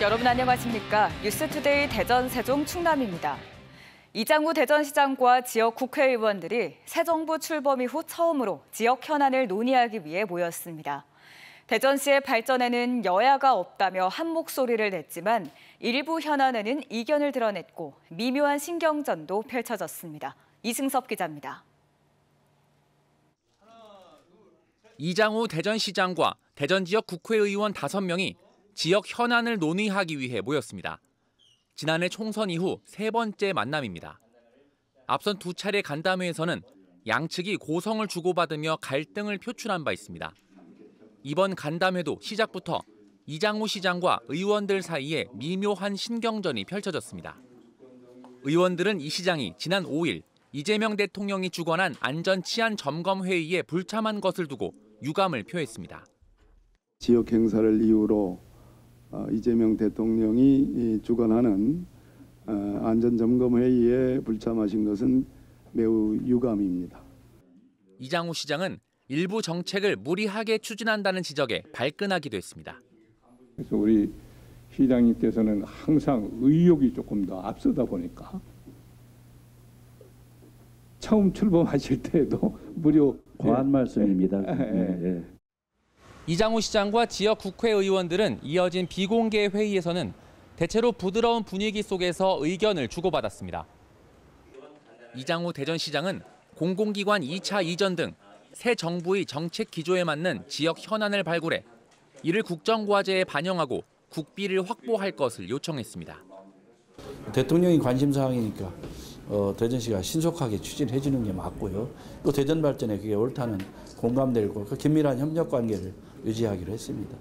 여러분 안녕하십니까? 뉴스투데이 대전, 세종, 충남입니다. 이장우 대전시장과 지역 국회의원들이 새 정부 출범 이후 처음으로 지역 현안을 논의하기 위해 모였습니다. 대전시의 발전에는 여야가 없다며 한 목소리를 냈지만 일부 현안에는 이견을 드러냈고 미묘한 신경전도 펼쳐졌습니다. 이승섭 기자입니다. 이장우 대전시장과 대전 지역 국회의원 5명이 지역 현안을 논의하기 위해 모였습니다. 지난해 총선 이후 세 번째 만남입니다. 앞선 두 차례 간담회에서는 양측이 고성을 주고받으며 갈등을 표출한 바 있습니다. 이번 간담회도 시작부터 이장우 시장과 의원들 사이에 미묘한 신경전이 펼쳐졌습니다. 의원들은 이 시장이 지난 5일 이재명 대통령이 주관한 안전치안점검회의에 불참한 것을 두고 유감을 표했습니다. 지역 행사를 이유로 이재명 대통령이 주관하는 안전점검회의에 불참하신 것은 매우 유감입니다. 이장우 시장은 일부 정책을 무리하게 추진한다는 지적에 발끈하기도 했습니다. 그래서 우리 시장님께서는 항상 의욕이 조금 더 앞서다 보니까 처음 출범하실 때에도 무려 과한 말씀입니다. 네. 이장우 시장과 지역 국회의원들은 이어진 비공개 회의에서는 대체로 부드러운 분위기 속에서 의견을 주고받았습니다. 이장우 대전시장은 공공기관 2차 이전 등 새 정부의 정책 기조에 맞는 지역 현안을 발굴해 이를 국정과제에 반영하고 국비를 확보할 것을 요청했습니다. 대통령이 관심사항이니까 대전시가 신속하게 추진해 주는 게 맞고요. 또 대전 발전에 그게 옳다는 공감되고 그 긴밀한 협력 관계를 유지하기로 했습니다.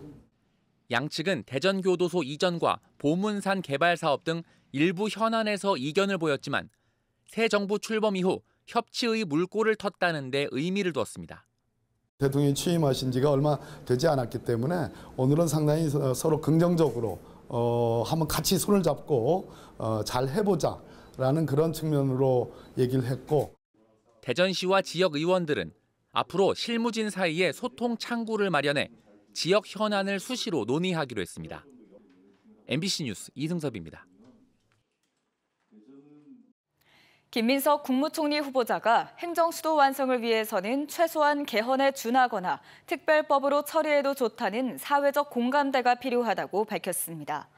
양측은 대전교도소 이전과 보문산 개발 사업 등 일부 현안에서 이견을 보였지만 새 정부 출범 이후 협치의 물꼬를 텄다는 데 의미를 두었습니다. 대통령이 취임하신 지가 얼마 되지 않았기 때문에 오늘은 상당히 서로 긍정적으로 한번 같이 손을 잡고 잘 해보자라는 그런 측면으로 얘기를 했고, 대전시와 지역 의원들은 앞으로 실무진 사이에 소통 창구를 마련해 지역 현안을 수시로 논의하기로 했습니다. MBC 뉴스 이승섭입니다. 김민석 국무총리 후보자가 행정수도 완성을 위해서는 최소한 개헌에 준하거나 특별법으로 처리해도 좋다는 사회적 공감대가 필요하다고 밝혔습니다.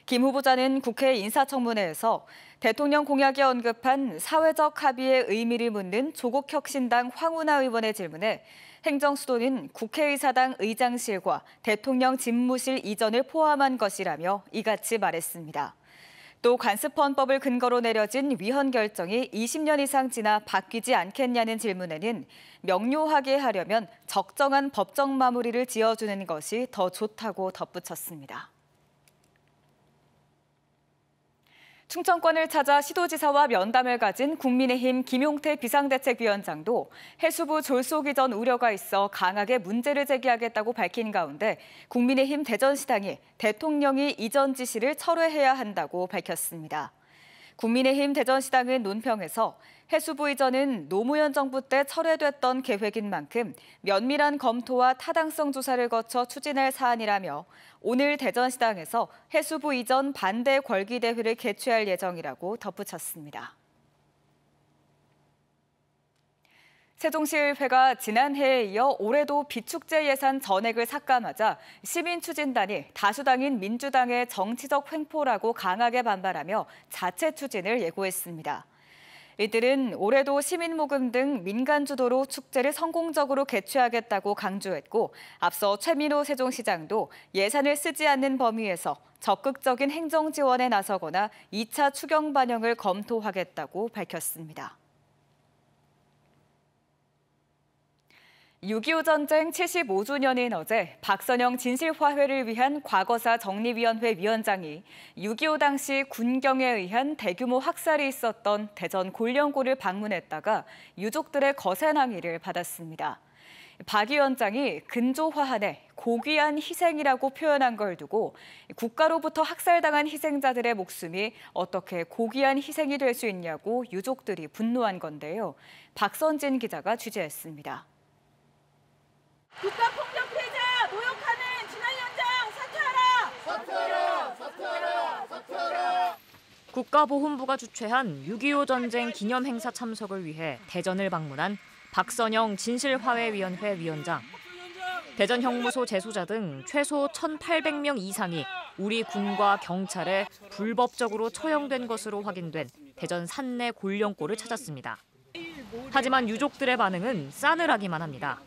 김 후보자는 국회 인사청문회에서 대통령 공약에 언급한 사회적 합의의 의미를 묻는 조국혁신당 황운하 의원의 질문에 행정수도는 국회의사당 의장실과 대통령 집무실 이전을 포함한 것이라며 이같이 말했습니다. 또 간습헌법을 근거로 내려진 위헌 결정이 20년 이상 지나 바뀌지 않겠냐는 질문에는 명료하게 하려면 적정한 법적 마무리를 지어주는 것이 더 좋다고 덧붙였습니다. 충청권을 찾아 시도지사와 면담을 가진 국민의힘 김용태 비상대책위원장도 해수부 졸속 이전 우려가 있어 강하게 문제를 제기하겠다고 밝힌 가운데 국민의힘 대전시당이 대통령이 이전 지시를 철회해야 한다고 밝혔습니다. 국민의힘 대전시당은 논평에서 해수부 이전은 노무현 정부 때 철회됐던 계획인 만큼 면밀한 검토와 타당성 조사를 거쳐 추진할 사안이라며 오늘 대전시당에서 해수부 이전 반대 궐기대회를 개최할 예정이라고 덧붙였습니다. 세종시의회가 지난해에 이어 올해도 비축제 예산 전액을 삭감하자 시민추진단이 다수당인 민주당의 정치적 횡포라고 강하게 반발하며 자체 추진을 예고했습니다. 이들은 올해도 시민모금 등 민간 주도로 축제를 성공적으로 개최하겠다고 강조했고 앞서 최민호 세종시장도 예산을 쓰지 않는 범위에서 적극적인 행정 지원에 나서거나 2차 추경 반영을 검토하겠다고 밝혔습니다. 6.25 전쟁 75주년인 어제 박선영 진실화해를 위한 과거사 정리위원회 위원장이 6.25 당시 군경에 의한 대규모 학살이 있었던 대전 곤령고를 방문했다가 유족들의 거센 항의를 받았습니다. 박 위원장이 근조화한에 고귀한 희생이라고 표현한 걸 두고 국가로부터 학살당한 희생자들의 목숨이 어떻게 고귀한 희생이 될 수 있냐고 유족들이 분노한 건데요. 박선진 기자가 취재했습니다. 국가폭력 피해자 모욕하는 진화위원장 사퇴하라! 사퇴하라! 사퇴하라! 국가보훈부가 주최한 6.25 전쟁 기념 행사 참석을 위해 대전을 방문한 박선영 진실화해위원회 위원장. 대전 형무소 재소자 등 최소 1,800명 이상이 우리 군과 경찰에 불법적으로 처형된 것으로 확인된 대전 산내 골령골을 찾았습니다. 하지만 유족들의 반응은 싸늘하기만 합니다.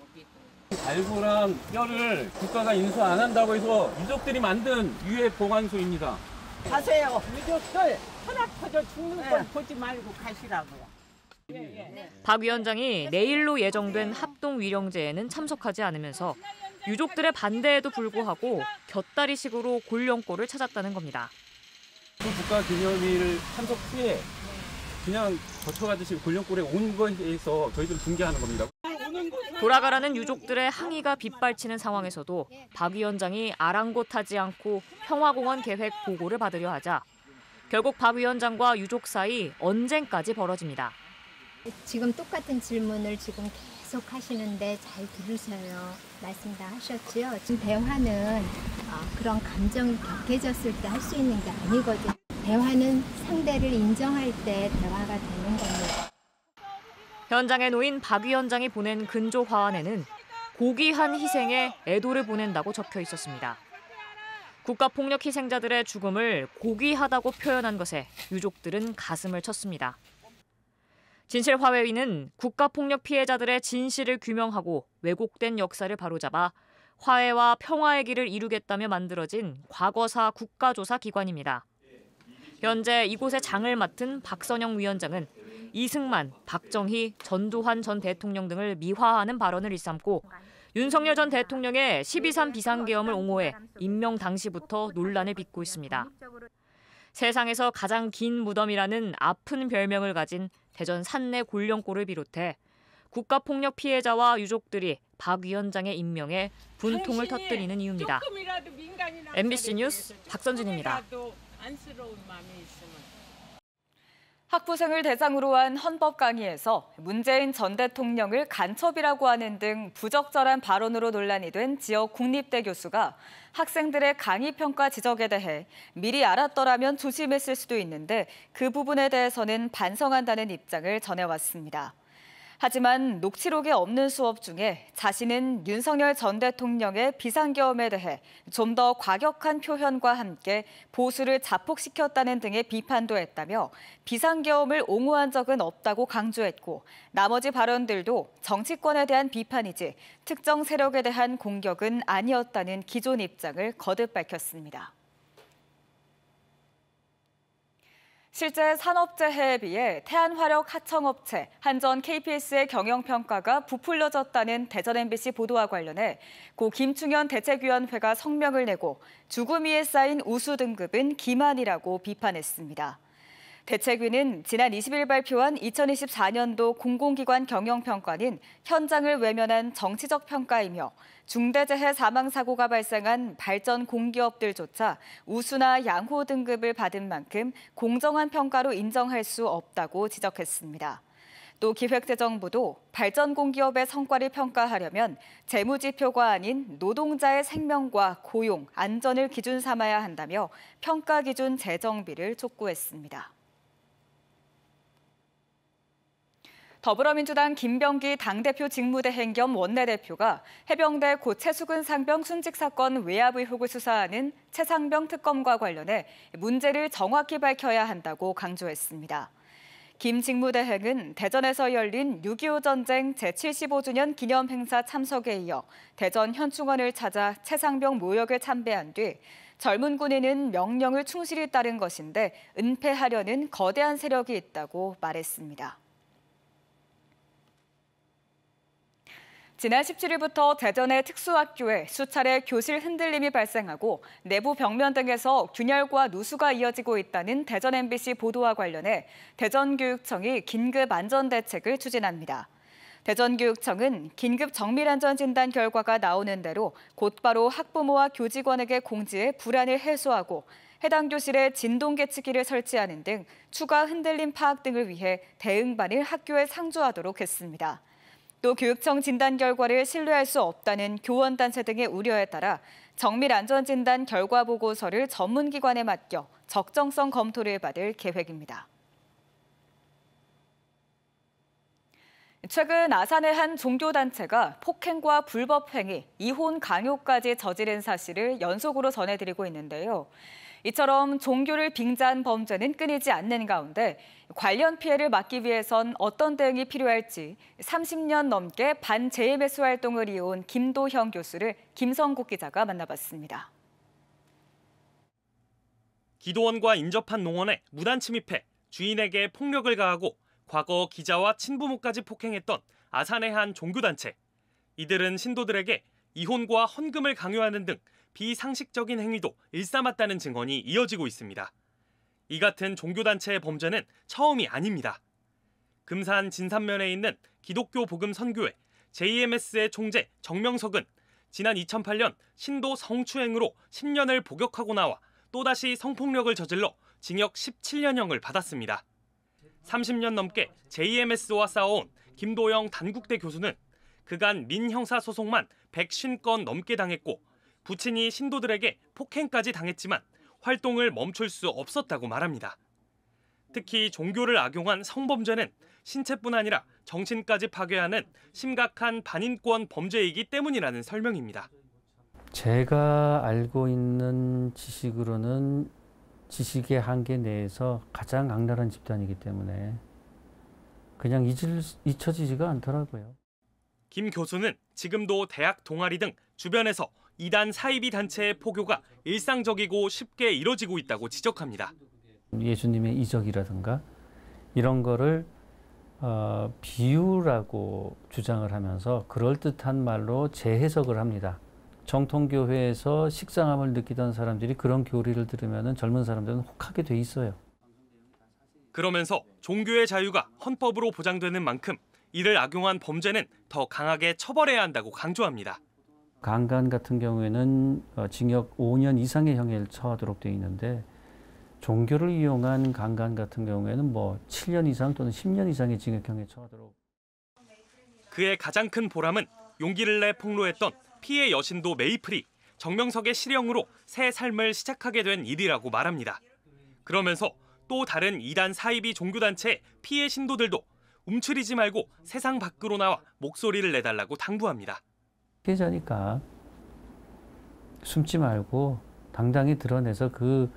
발굴한 뼈를 국가가 인수 안 한다고 해서 유족들이 만든 유해 보관소입니다. 가세요. 유족들 혈압 터져 죽는 걸 보지 말고 가시라고요. 박 위원장이 내일로 예정된 합동위령제에는 참석하지 않으면서 유족들의 반대에도 불구하고 곁다리식으로 골령골을 찾았다는 겁니다. 국가기념일 참석 후에 그냥 거쳐가듯이 골령골에 온 거에 대해서 저희들 붕괴하는 겁니다. 돌아가라는 유족들의 항의가 빗발치는 상황에서도 박 위원장이 아랑곳하지 않고 평화공원 계획 보고를 받으려 하자 결국 박 위원장과 유족 사이 언쟁까지 벌어집니다. 지금 똑같은 질문을 지금 계속 하시는데 잘 들으세요. 말씀 다 하셨지요. 지금 대화는 그런 감정이 격해졌을 때 할 수 있는 게 아니거든요. 대화는 상대를 인정할 때 대화가 되는 겁니다. 현장에 놓인 박 위원장이 보낸 근조 화환에는 고귀한 희생에 애도를 보낸다고 적혀 있었습니다. 국가폭력 희생자들의 죽음을 고귀하다고 표현한 것에 유족들은 가슴을 쳤습니다. 진실화해위는 국가폭력 피해자들의 진실을 규명하고 왜곡된 역사를 바로잡아 화해와 평화의 길을 이루겠다며 만들어진 과거사 국가조사 기관입니다. 현재 이곳의 장을 맡은 박선영 위원장은 이승만, 박정희, 전두환 전 대통령 등을 미화하는 발언을 일삼고 윤석열 전 대통령의 12.3 비상계엄을 옹호해 임명 당시부터 논란을 빚고 있습니다. 세상에서 가장 긴 무덤이라는 아픈 별명을 가진 대전 산내 골령골을 비롯해 국가폭력 피해자와 유족들이 박 위원장의 임명에 분통을 터뜨리는 이유입니다. MBC 뉴스 박선진입니다. 학부생을 대상으로 한 헌법 강의에서 문재인 전 대통령을 간첩이라고 하는 등 부적절한 발언으로 논란이 된 지역 국립대 교수가 학생들의 강의 평가 지적에 대해 미리 알았더라면 조심했을 수도 있는데 그 부분에 대해서는 반성한다는 입장을 전해왔습니다. 하지만 녹취록에 없는 수업 중에 자신은 윤석열 전 대통령의 비상계엄에 대해 좀 더 과격한 표현과 함께 보수를 자폭시켰다는 등의 비판도 했다며 비상계엄을 옹호한 적은 없다고 강조했고 나머지 발언들도 정치권에 대한 비판이지 특정 세력에 대한 공격은 아니었다는 기존 입장을 거듭 밝혔습니다. 실제 산업재해에 비해 태안화력 하청업체 한전 KPS의 경영평가가 부풀려졌다는 대전 MBC 보도와 관련해 고 김충현 대책위원회가 성명을 내고 죽음 위에 쌓인 우수 등급은 기만이라고 비판했습니다. 대책위는 지난 20일 발표한 2024년도 공공기관 경영평가는 현장을 외면한 정치적 평가이며 중대재해 사망사고가 발생한 발전 공기업들조차 우수나 양호 등급을 받은 만큼 공정한 평가로 인정할 수 없다고 지적했습니다. 또 기획재정부도 발전 공기업의 성과를 평가하려면 재무지표가 아닌 노동자의 생명과 고용, 안전을 기준 삼아야 한다며 평가 기준 재정비를 촉구했습니다. 더불어민주당 김병기 당대표 직무대행 겸 원내대표가 해병대 고 최수근 상병 순직 사건 외압 의혹을 수사하는 최상병 특검과 관련해 문제를 정확히 밝혀야 한다고 강조했습니다. 김 직무대행은 대전에서 열린 6.25 전쟁 제75주년 기념 행사 참석에 이어 대전 현충원을 찾아 최상병 묘역을 참배한 뒤 젊은 군인은 명령을 충실히 따른 것인데 은폐하려는 거대한 세력이 있다고 말했습니다. 지난 17일부터 대전의 특수학교에 수차례 교실 흔들림이 발생하고 내부 벽면 등에서 균열과 누수가 이어지고 있다는 대전 MBC 보도와 관련해 대전교육청이 긴급 안전대책을 추진합니다. 대전교육청은 긴급 정밀안전진단 결과가 나오는 대로 곧바로 학부모와 교직원에게 공지해 불안을 해소하고 해당 교실에 진동계측기를 설치하는 등 추가 흔들림 파악 등을 위해 대응반을 학교에 상주하도록 했습니다. 또 교육청 진단 결과를 신뢰할 수 없다는 교원단체 등의 우려에 따라 정밀안전진단 결과 보고서를 전문기관에 맡겨 적정성 검토를 받을 계획입니다. 최근 아산의 한 종교단체가 폭행과 불법행위, 이혼 강요까지 저지른 사실을 연속으로 전해드리고 있는데요. 이처럼 종교를 빙자한 범죄는 끊이지 않는 가운데 관련 피해를 막기 위해선 어떤 대응이 필요할지 30년 넘게 반JMS 활동을 이어온 김도형 교수를 김성국 기자가 만나봤습니다. 기도원과 인접한 농원에 무단 침입해 주인에게 폭력을 가하고 과거 기자와 친부모까지 폭행했던 아산의 한 종교단체. 이들은 신도들에게 이혼과 헌금을 강요하는 등 비상식적인 행위도 일삼았다는 증언이 이어지고 있습니다. 이 같은 종교단체의 범죄는 처음이 아닙니다. 금산 진산면에 있는 기독교 복음 선교회 JMS의 총재 정명석은 지난 2008년 신도 성추행으로 10년을 복역하고 나와 또다시 성폭력을 저질러 징역 17년형을 받았습니다. 30년 넘게 JMS와 싸워온 김도영 단국대 교수는 그간 민형사소송만 150건 넘게 당했고 부친이 신도들에게 폭행까지 당했지만 활동을 멈출 수 없었다고 말합니다. 특히 종교를 악용한 성범죄는 신체뿐 아니라 정신까지 파괴하는 심각한 반인권 범죄이기 때문이라는 설명입니다. 제가 알고 있는 지식으로는 지식의 한계 내에서 가장 악랄한 집단이기 때문에 그냥 잊혀지지가 않더라고요. 김 교수는 지금도 대학 동아리 등 주변에서 이단 사이비 단체의 포교가 일상적이고 쉽게 이뤄지고 있다고 지적합니다. 예수님의 이적이라든가 이런 거를 비유라고 주장을 하면서 그럴듯한 말로 재해석을 합니다. 정통교회에서 식상함을 느끼던 사람들이 그런 교리를 들으면 젊은 사람들은 혹하게 돼 있어요. 그러면서 종교의 자유가 헌법으로 보장되는 만큼 이를 악용한 범죄는 더 강하게 처벌해야 한다고 강조합니다. 강간 같은 경우에는 징역 5년 이상의 형을 처하도록 돼 있는데 종교를 이용한 강간 같은 경우에는 7년 이상 또는 10년 이상의 징역형에 처하도록. 그의 가장 큰 보람은 용기를 내 폭로했던 피해 여신도 메이플이 정명석의 실형으로 새 삶을 시작하게 된 일이라고 말합니다. 그러면서 또 다른 이단 사이비 종교단체의 피해 신도들도 움츠리지 말고 세상 밖으로 나와 목소리를 내달라고 당부합니다. 피해자니까 숨지 말고 당당히 드러내서 그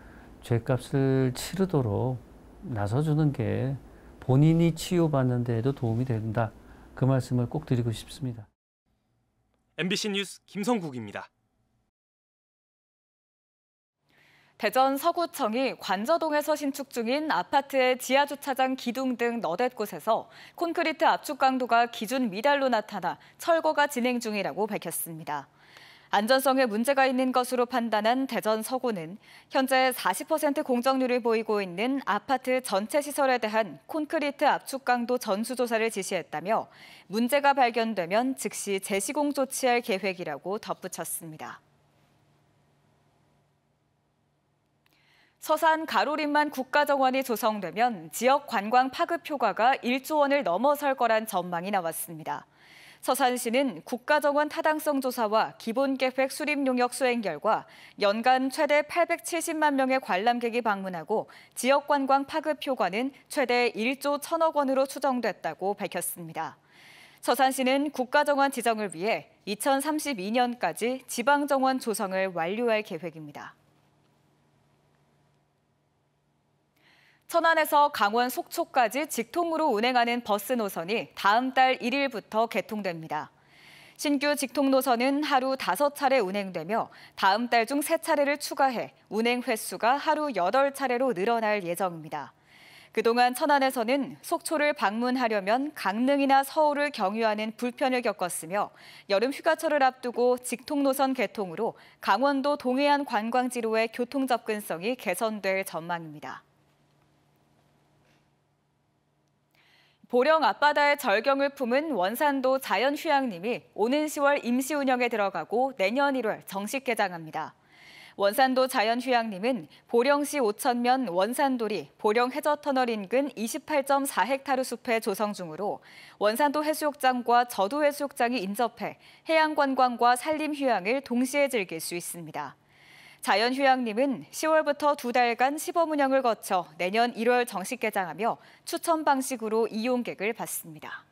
죄값을 치르도록 나서주는 게 본인이 치유받는 데에도 도움이 된다. 그 말씀을 꼭 드리고 싶습니다. MBC 뉴스 김성국입니다. 대전 서구청이 관저동에서 신축 중인 아파트의 지하주차장 기둥 등 너댓 곳에서 콘크리트 압축 강도가 기준 미달로 나타나 철거가 진행 중이라고 밝혔습니다. 안전성에 문제가 있는 것으로 판단한 대전 서구는 현재 40% 공정률을 보이고 있는 아파트 전체 시설에 대한 콘크리트 압축 강도 전수조사를 지시했다며 문제가 발견되면 즉시 재시공 조치할 계획이라고 덧붙였습니다. 서산 가로림만 국가정원이 조성되면 지역 관광 파급 효과가 1조 원을 넘어설 거란 전망이 나왔습니다. 서산시는 국가정원 타당성 조사와 기본계획 수립 용역 수행 결과 연간 최대 870만 명의 관람객이 방문하고 지역 관광 파급 효과는 최대 1조 1천억 원으로 추정됐다고 밝혔습니다. 서산시는 국가정원 지정을 위해 2032년까지 지방정원 조성을 완료할 계획입니다. 천안에서 강원 속초까지 직통으로 운행하는 버스 노선이 다음 달 1일부터 개통됩니다. 신규 직통 노선은 하루 5차례 운행되며 다음 달 중 3차례를 추가해 운행 횟수가 하루 8차례로 늘어날 예정입니다. 그동안 천안에서는 속초를 방문하려면 강릉이나 서울을 경유하는 불편을 겪었으며 여름 휴가철을 앞두고 직통 노선 개통으로 강원도 동해안 관광지로의 교통 접근성이 개선될 전망입니다. 보령 앞바다의 절경을 품은 원산도 자연휴양림이 오는 10월 임시 운영에 들어가고 내년 1월 정식 개장합니다. 원산도 자연휴양림은 보령시 오천면 원산도리 보령 해저터널 인근 28.4헥타르 숲에 조성 중으로 원산도 해수욕장과 저도 해수욕장이 인접해 해양관광과 산림휴양을 동시에 즐길 수 있습니다. 자연휴양림은 10월부터 2달간 시범 운영을 거쳐 내년 1월 정식 개장하며 추천 방식으로 이용객을 받습니다.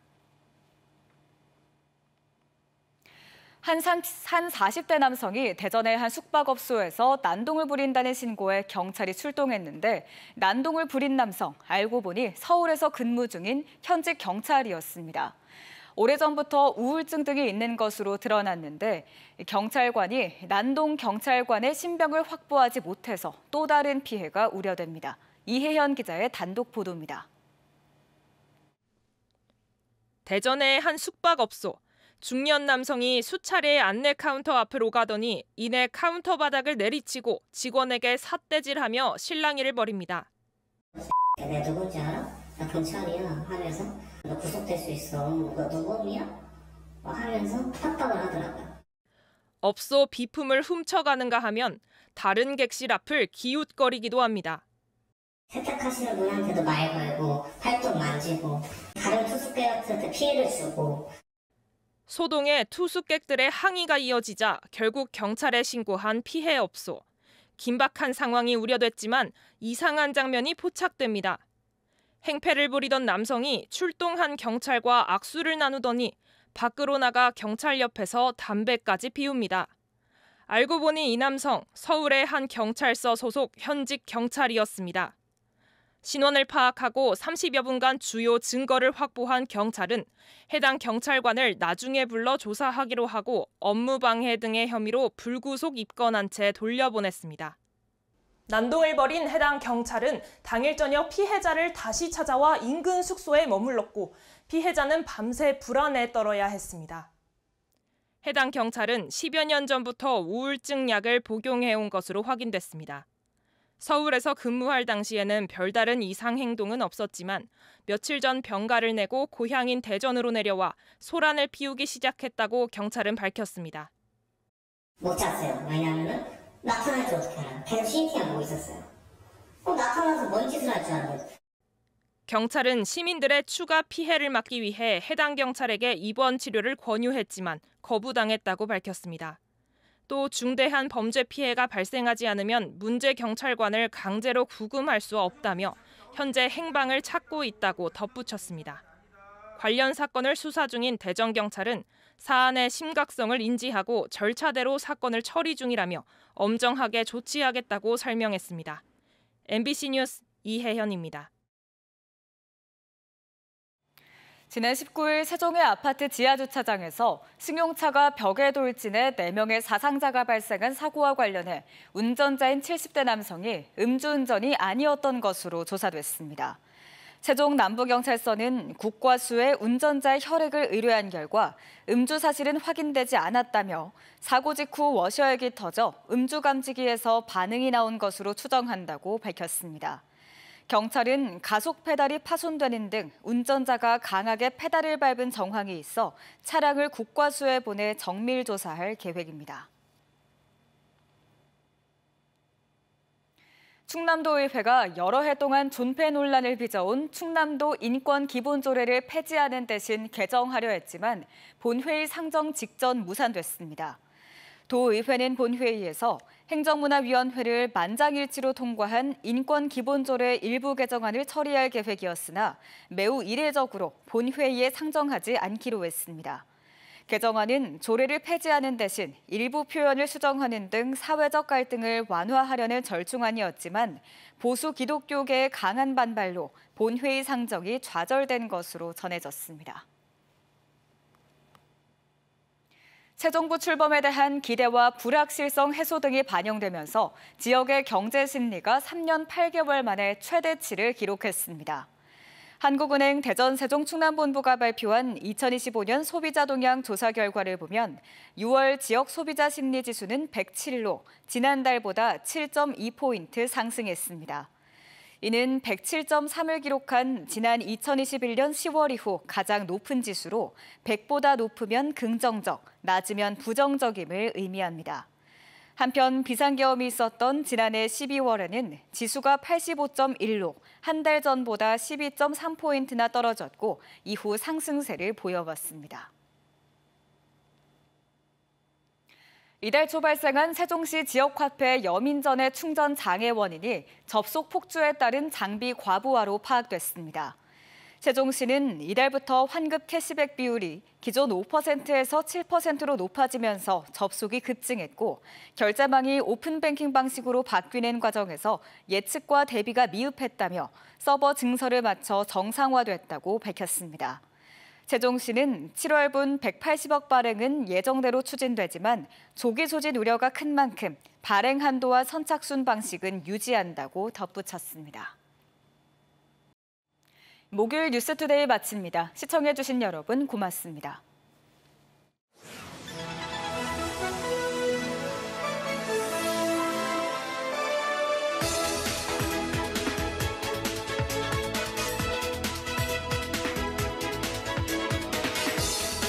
한 40대 남성이 대전의 한 숙박업소에서 난동을 부린다는 신고에 경찰이 출동했는데 난동을 부린 남성, 알고 보니 서울에서 근무 중인 현직 경찰이었습니다. 오래전부터 우울증 등이 있는 것으로 드러났는데 경찰관이 난동 경찰관의 신병을 확보하지 못해서 또 다른 피해가 우려됩니다. 이혜현 기자의 단독 보도입니다. 대전의 한 숙박업소. 중년 남성이 수차례 안내 카운터 앞을 오가더니 이내 카운터 바닥을 내리치고 직원에게 삿대질하며 실랑이를 벌입니다. 내가 누군지 알아? 나 경찰이야 하면서 너 구속될 수 있어. 너 누구냐? 하면서 협박을 하더라고요. 업소 비품을 훔쳐가는가 하면 다른 객실 앞을 기웃거리기도 합니다. 세탁하시는 분한테도 말 걸고 팔뚝 만지고 다른 투숙객한테 피해를 주고. 소동에 투숙객들의 항의가 이어지자 결국 경찰에 신고한 피해 업소. 긴박한 상황이 우려됐지만 이상한 장면이 포착됩니다. 행패를 부리던 남성이 출동한 경찰과 악수를 나누더니 밖으로 나가 경찰 옆에서 담배까지 피웁니다. 알고 보니 이 남성 서울의 한 경찰서 소속 현직 경찰이었습니다. 신원을 파악하고 30여 분간 주요 증거를 확보한 경찰은 해당 경찰관을 나중에 불러 조사하기로 하고 업무방해 등의 혐의로 불구속 입건한 채 돌려보냈습니다. 난동을 벌인 해당 경찰은 당일 저녁 피해자를 다시 찾아와 인근 숙소에 머물렀고 피해자는 밤새 불안에 떨어야 했습니다. 해당 경찰은 10여 년 전부터 우울증 약을 복용해온 것으로 확인됐습니다. 서울에서 근무할 당시에는 별다른 이상 행동은 없었지만 며칠 전 병가를 내고 고향인 대전으로 내려와 소란을 피우기 시작했다고 경찰은 밝혔습니다. 못 잤어요. 왜냐하면 나타날지 어떻게 알아요? 계속 CCTV만 보고 있었어요. 나타나서 뭔 짓을 할 줄 알아요. 경찰은 시민들의 추가 피해를 막기 위해 해당 경찰에게 입원 치료를 권유했지만 거부당했다고 밝혔습니다. 또 중대한 범죄 피해가 발생하지 않으면 문제 경찰관을 강제로 구금할 수 없다며 현재 행방을 찾고 있다고 덧붙였습니다. 관련 사건을 수사 중인 대전경찰은 사안의 심각성을 인지하고 절차대로 사건을 처리 중이라며 엄정하게 조치하겠다고 설명했습니다. MBC 뉴스 이혜현입니다. 지난 19일 세종의 아파트 지하주차장에서 승용차가 벽에 돌진해 4명의 사상자가 발생한 사고와 관련해 운전자인 70대 남성이 음주운전이 아니었던 것으로 조사됐습니다. 세종 남부경찰서는 국과수에 운전자의 혈액을 의뢰한 결과 음주 사실은 확인되지 않았다며 사고 직후 워셔액이 터져 음주감지기에서 반응이 나온 것으로 추정한다고 밝혔습니다. 경찰은 가속 페달이 파손되는 등 운전자가 강하게 페달을 밟은 정황이 있어 차량을 국과수에 보내 정밀 조사할 계획입니다. 충남도의회가 여러 해 동안 존폐 논란을 빚어온 충남도 인권기본조례를 폐지하는 대신 개정하려 했지만 본회의 상정 직전 무산됐습니다. 도의회는 본회의에서 행정문화위원회를 만장일치로 통과한 인권기본조례 일부 개정안을 처리할 계획이었으나 매우 이례적으로 본회의에 상정하지 않기로 했습니다. 개정안은 조례를 폐지하는 대신 일부 표현을 수정하는 등 사회적 갈등을 완화하려는 절충안이었지만 보수 기독교계의 강한 반발로 본회의 상정이 좌절된 것으로 전해졌습니다. 새 정부 출범에 대한 기대와 불확실성 해소 등이 반영되면서 지역의 경제 심리가 3년 8개월 만에 최대치를 기록했습니다. 한국은행 대전 세종 충남본부가 발표한 2025년 소비자 동향 조사 결과를 보면 6월 지역 소비자 심리 지수는 107로 지난달보다 7.2포인트 상승했습니다. 이는 107.3을 기록한 지난 2021년 10월 이후 가장 높은 지수로 100보다 높으면 긍정적, 낮으면 부정적임을 의미합니다. 한편 비상계엄이 있었던 지난해 12월에는 지수가 85.1로 한 달 전보다 12.3포인트나 떨어졌고 이후 상승세를 보여왔습니다. 이달 초 발생한 세종시 지역화폐 여민전의 충전 장애 원인이 접속 폭주에 따른 장비 과부하로 파악됐습니다. 세종시는 이달부터 환급 캐시백 비율이 기존 5%에서 7%로 높아지면서 접속이 급증했고 결제망이 오픈뱅킹 방식으로 바뀌는 과정에서 예측과 대비가 미흡했다며 서버 증설을 마쳐 정상화됐다고 밝혔습니다. 세종시는 7월분 180억 발행은 예정대로 추진되지만 조기 소진 우려가 큰 만큼 발행 한도와 선착순 방식은 유지한다고 덧붙였습니다. 목요일 뉴스투데이 마칩니다. 시청해주신 여러분 고맙습니다.